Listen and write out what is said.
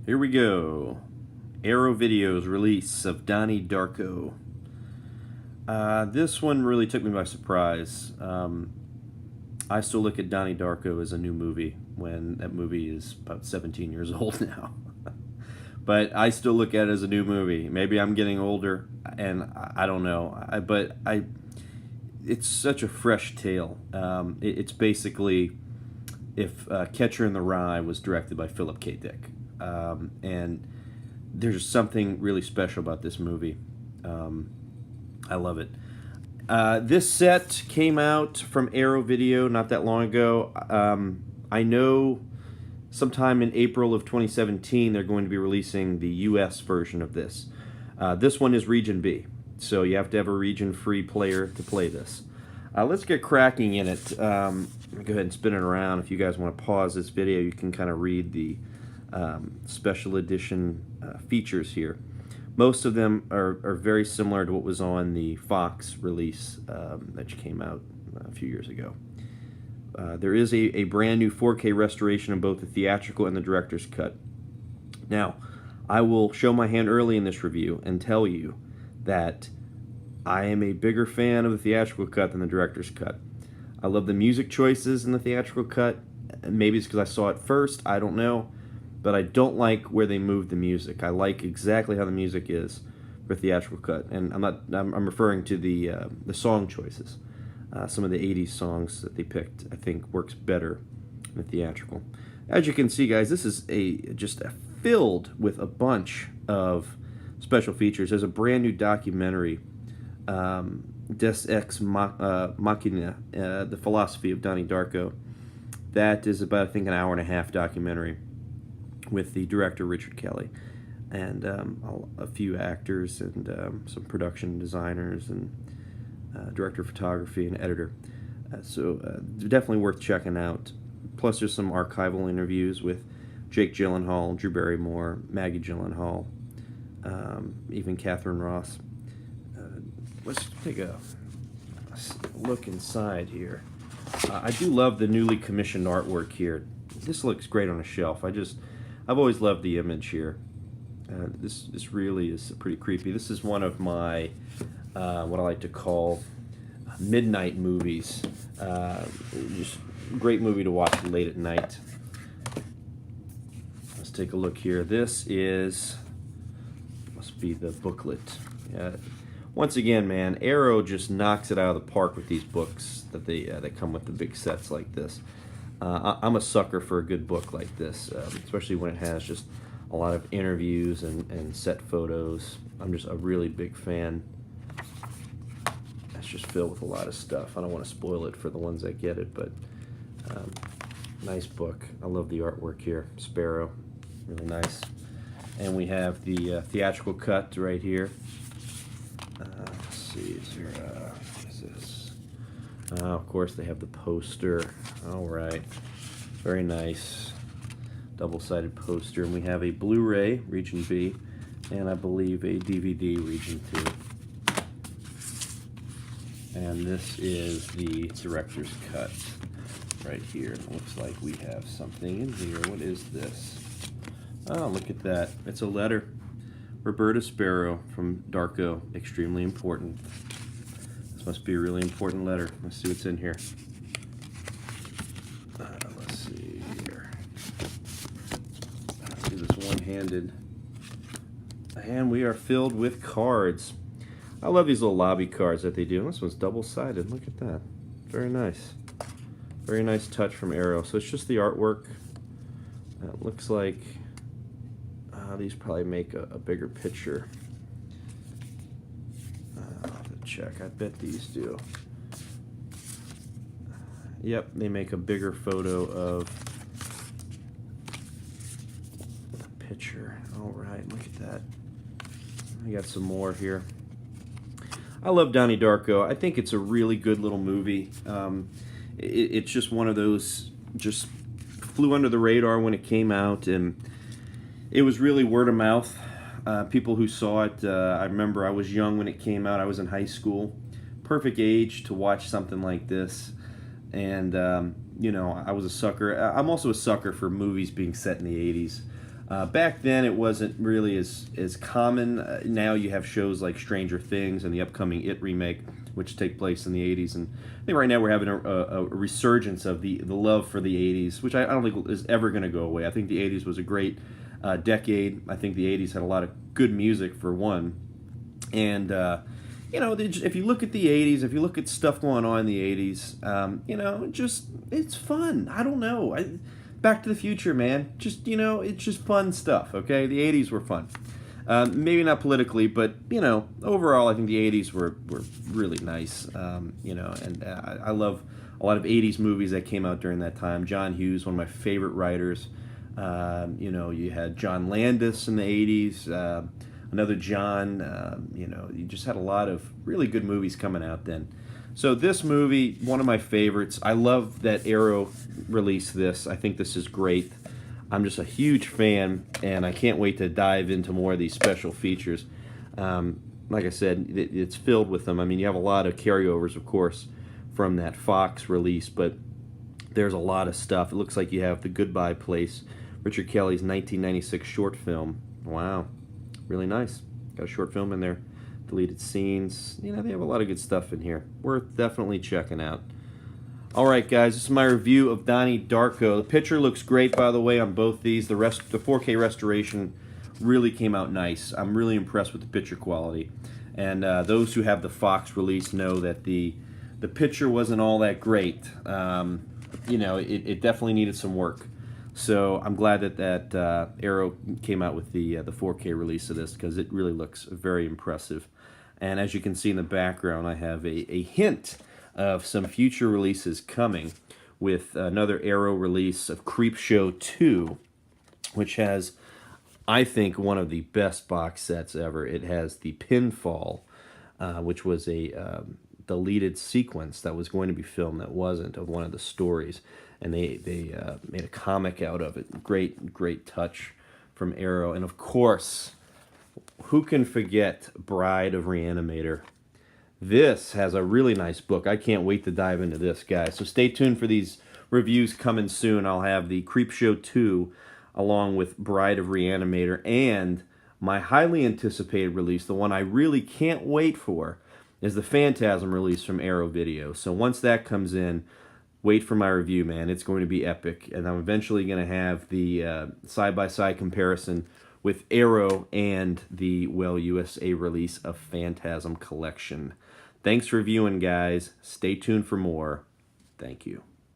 Here we go. Arrow Video's release of Donnie Darko. This one really took me by surprise. I still look at Donnie Darko as a new movie when that movie is about 17 years old now. But I still look at it as a new movie. Maybe I'm getting older, and I don't know. It's such a fresh tale. It's basically if Catcher in the Rye was directed by Philip K. Dick. And there's something really special about this movie. I love it. This set came out from Arrow Video not that long ago. I know sometime in April of 2017 they're going to be releasing the US version of this. This one is Region B, so you have to have a region-free player to play this. Let's get cracking in it. Let me go ahead and spin it around. If you guys want to pause this video, you can kind of read the special edition features here. Most of them are very similar to what was on the Fox release that came out a few years ago. There is a brand new 4K restoration of both the theatrical and the director's cut. Now, I will show my hand early in this review and tell you that I am a bigger fan of the theatrical cut than the director's cut. I love the music choices in the theatrical cut. Maybe it's because I saw it first, I don't know. But I don't like where they moved the music. I like exactly how the music is for theatrical cut, and I'm referring to the song choices. Some of the '80s songs that they picked, I think, works better in the theatrical. As you can see, guys, this is just filled with a bunch of special features. There's a brand new documentary, Des Ex Machina, the philosophy of Donnie Darko. That is about, I think, an hour-and-a-half documentary, with the director Richard Kelly, and a few actors and some production designers and director of photography and editor. So definitely worth checking out. Plus there's some archival interviews with Jake Gyllenhaal, Drew Barrymore, Maggie Gyllenhaal, even Catherine Ross. Let's take a look inside here. I do love the newly commissioned artwork here. This looks great on a shelf. I've always loved the image here. This really is pretty creepy. This is one of my what I like to call midnight movies. Just great movie to watch late at night. Let's take a look here. This must be the booklet. Once again, man, Arrow just knocks it out of the park with these books that come with the big sets like this. I'm a sucker for a good book like this, especially when it has just a lot of interviews and set photos. I'm just a really big fan. It's just filled with a lot of stuff. I don't want to spoil it for the ones that get it, but nice book. I love the artwork here. Sparrow, really nice. And we have the theatrical cut right here. Let's see, what is this? Of course, they have the poster. All right, very nice double-sided poster. And we have a Blu-ray, Region B, and I believe a DVD, Region 2. And this is the director's cut right here. It looks like we have something in here. What is this? Oh, look at that. It's a letter. Roberta Sparrow from Darko, extremely important. This must be a really important letter. Let's see what's in here. Let's see here. I'll do this one-handed. And we are filled with cards. I love these little lobby cards that they do. This one's double-sided. Look at that. Very nice. Very nice touch from Arrow. So it's just the artwork. It looks like these probably make a bigger picture. I'll have to check. I bet these do. Yep, they make a bigger photo of the picture. All right, look at that. I got some more here. I love Donnie Darko. I think it's a really good little movie. It's just one of those, just flew under the radar when it came out, and it was really word of mouth. People who saw it, I remember I was young when it came out. I was in high school. Perfect age to watch something like this. And, you know, I was a sucker. I'm also a sucker for movies being set in the 80s. Back then, it wasn't really as common. Now you have shows like Stranger Things and the upcoming It remake, which take place in the 80s. And I think right now we're having a resurgence of the love for the 80s, which I don't think is ever going to go away. I think the 80s was a great decade. I think the 80s had a lot of good music, for one. And, you know, if you look at the 80s, if you look at stuff going on in the 80s, you know, it's fun. I don't know. Back to the Future, man. Just, you know, it's just fun stuff, okay? The 80s were fun. Maybe not politically, but, you know, overall, I think the 80s were really nice, you know, and I love a lot of 80s movies that came out during that time. John Hughes, one of my favorite writers. You know, you had John Landis in the 80s, another John, you know, you just had a lot of really good movies coming out then. So this movie, one of my favorites. I love that Arrow released this. I think this is great. I'm just a huge fan, and I can't wait to dive into more of these special features. Like I said, it's filled with them. I mean, you have a lot of carryovers, of course, from that Fox release, but there's a lot of stuff. It looks like you have The Goodbye Place, Richard Kelly's 1996 short film. Wow, really nice. Got a short film in there. Deleted scenes. You know, they have a lot of good stuff in here. Worth definitely checking out. Alright guys, this is my review of Donnie Darko. The picture looks great, by the way, on both these. The 4K restoration really came out nice. I'm really impressed with the picture quality. And those who have the Fox release know that the picture wasn't all that great. You know, it definitely needed some work. So I'm glad that Arrow came out with the 4K release of this, because it really looks very impressive. And as you can see in the background, I have a hint of some future releases coming, with another Arrow release of Creepshow 2, which has, I think, one of the best box sets ever. It has the Pinfall, which was a deleted sequence that was going to be filmed that wasn't, of one of the stories. And they made a comic out of it. Great touch from Arrow. And of course, who can forget Bride of Reanimator? This has a really nice book. I can't wait to dive into this, guys. So stay tuned for these reviews coming soon. I'll have the Creepshow 2 along with Bride of Reanimator, and my highly anticipated release, the one I really can't wait for, is the Phantasm release from Arrow Video. So once that comes in, wait for my review, man. It's going to be epic. And I'm eventually going to have the side-by-side comparison with Arrow and the Well USA release of Phantasm Collection. Thanks for viewing, guys. Stay tuned for more. Thank you.